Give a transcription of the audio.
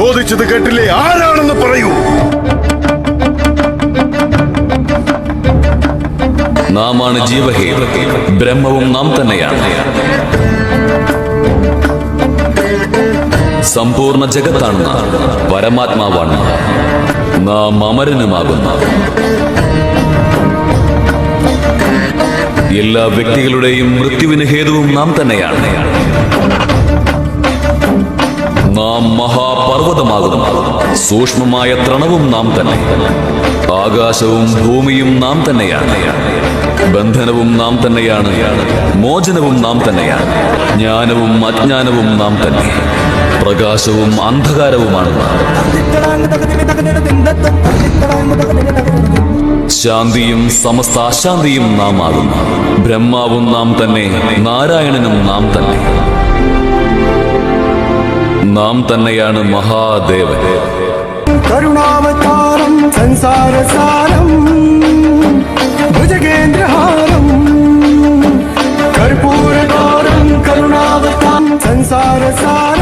ചോദിച്ചത് കേട്ടില്ലേ? ആരാണെന്ന് പറയൂ. നാമാണ് ജീവഹേ, ബ്രഹ്മവും നാം തന്നെയാണ്. സമ്പൂർണ്ണ ജഗത്താണ് പരമാത്മാവാണ്. നാം അമരനുമാകുന്ന എല്ലാ വ്യക്തികളുടെയും മൃത്യുവിന് ഹേതുവും നാം തന്നെയാണ്. നാം മഹാപർവ്വതമാകുന്നു. സൂക്ഷ്മമായ തൃണവും നാം തന്നെ. ആകാശവും ഭൂമിയും നാം തന്നെയാണ്. ബന്ധനവും നാം തന്നെയാണ്. മോചനവും നാം തന്നെയാണ്. ജ്ഞാനവും അജ്ഞാനവും നാം തന്നെ. പ്രകാശവും അന്ധകാരവുമാണ്. ശാന്തിയും സമസ്ത അശാന്തിയും നാം ആകുന്നു. ബ്രഹ്മാവും നാം തന്നെ. നാരായണനും നാം തന്നെ. നാം തന്നെയാണ് മഹാദേവൻ. കരുണാവതാരം സംസാരസാരം ഭുജഗേന്ദ്രഹാരം കർപ്പൂരഗൗരം കരുണാവതാരം സംസാരസാരം